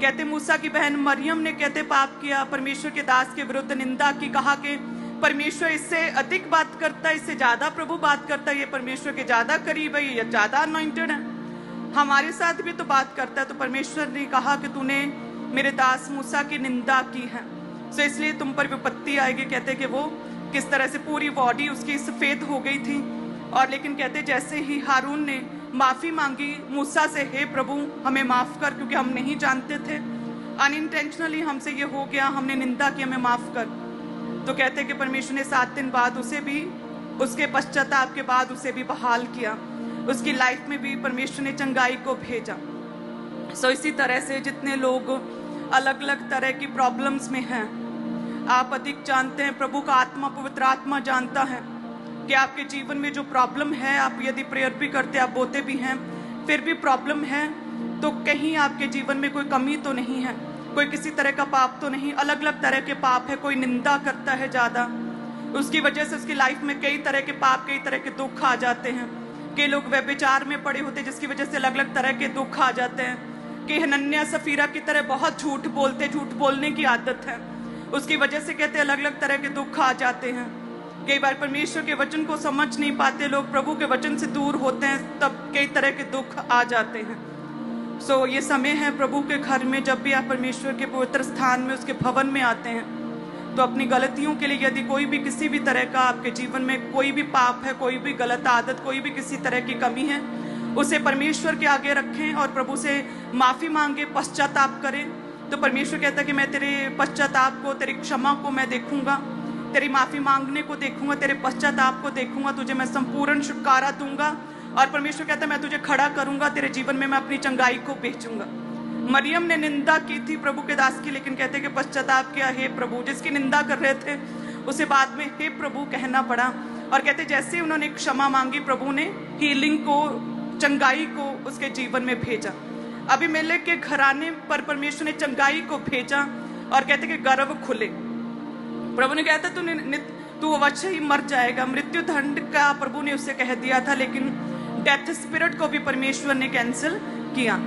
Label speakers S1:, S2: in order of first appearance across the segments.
S1: कहते मूसा की बहन मरियम ने कहते पाप किया, परमेश्वर के दास के विरुद्ध निंदा की, कहा कि परमेश्वर इससे अधिक बात करता है, इससे ज्यादा प्रभु बात करता है, ये परमेश्वर के ज्यादा करीब है, ये ज्यादा अनॉइंटेड है, हमारे साथ भी तो बात करता है। तो परमेश्वर ने कहा कि तूने मेरे दास मूसा की निंदा की है, सो इसलिए तुम पर विपत्ति आएगी। कहते कि वो किस तरह से पूरी बॉडी उसकी सफेद हो गई थी। और लेकिन कहते जैसे ही हारून ने माफी मांगी मूसा से, हे प्रभु हमें माफ कर, क्योंकि हम नहीं जानते थे, अनइंटेंशनली हमसे ये हो गया, हमने निंदा की, हमें माफ कर। तो कहते कि परमेश्वर ने 7 दिन बाद उसे भी, उसके पश्चाताप के बाद उसे भी बहाल किया, उसकी लाइफ में भी परमेश्वर ने चंगाई को भेजा। सो इसी तरह से जितने लोग अलग अलग तरह की प्रॉब्लम्स में हैं, आप अधिक जानते हैं, प्रभु का आत्मा, पवित्र आत्मा जानता है कि आपके जीवन में जो प्रॉब्लम है, आप यदि प्रेयर भी करते, आप बोते भी हैं, फिर भी प्रॉब्लम है, तो कहीं आपके जीवन में कोई कमी तो नहीं है, कोई किसी तरह का पाप तो नहीं। अलग अलग तरह के पाप है, कोई निंदा करता है ज्यादा, उसकी वजह से उसकी लाइफ में कई तरह के पाप, कई तरह के दुख आ जाते हैं। कई लोग व्यभिचार में पड़े होते हैं, जिसकी वजह से अलग अलग तरह के दुख आ जाते हैं। कि हनन्याह सफीरा की तरह बहुत झूठ बोलते, झूठ बोलने की आदत है, उसकी वजह से कहते अलग अलग तरह के दुख आ जाते हैं। कई बार परमेश्वर के वचन को समझ नहीं पाते लोग, प्रभु के वचन से दूर होते हैं, तब कई तरह के दुख आ जाते हैं। सो ये समय है प्रभु के घर में, जब भी आप परमेश्वर के पवित्र स्थान में, उसके भवन में आते हैं, तो अपनी गलतियों के लिए, यदि कोई भी किसी भी तरह का आपके जीवन में कोई भी पाप है, कोई भी गलत आदत, कोई भी किसी तरह की कमी है, उसे परमेश्वर के आगे रखें और प्रभु से माफी मांगे, पश्चाताप करें। तो परमेश्वर कहता है कि मैं तेरे पश्चाताप को, तेरी क्षमा को मैं देखूंगा, तेरी माफी मांगने को देखूंगा, तेरे पश्चाताप को देखूंगा, तुझे मैं संपूर्ण छुटकारा दूंगा। और परमेश्वर कहता है मैं तुझे खड़ा करूंगा, तेरे जीवन में मैं अपनी चंगाई को भेजूंगा। मरियम ने निंदा की थी प्रभु के दास की, लेकिन कहते कि पश्चाताप किया, हे प्रभु, जिसकी निंदा कर रहे थे उसे बाद में हे प्रभु कहना पड़ा। और कहते जैसे उन्होंने क्षमा मांगी, प्रभु ने हीलिंग को, चंगाई को उसके जीवन में भेजा। अबीमेलेक के घराने पर परमेश्वर ने चंगाई को भेजा और कहते कि गर्भ खुले। प्रभु ने कहता तू अवश्य ही मर जाएगा, मृत्यु दंड का प्रभु ने उससे कह दिया था, लेकिन डेथ स्पिरिट को भी परमेश्वर ने कैंसिल किया।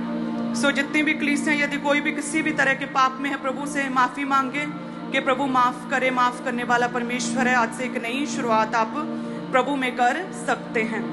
S1: सो जितनी भी कलीसियां, यदि कोई भी किसी भी तरह के पाप में है, प्रभु से माफी मांगे कि प्रभु माफ करे, माफ करने वाला परमेश्वर है। आज से एक नई शुरुआत आप प्रभु में कर सकते हैं।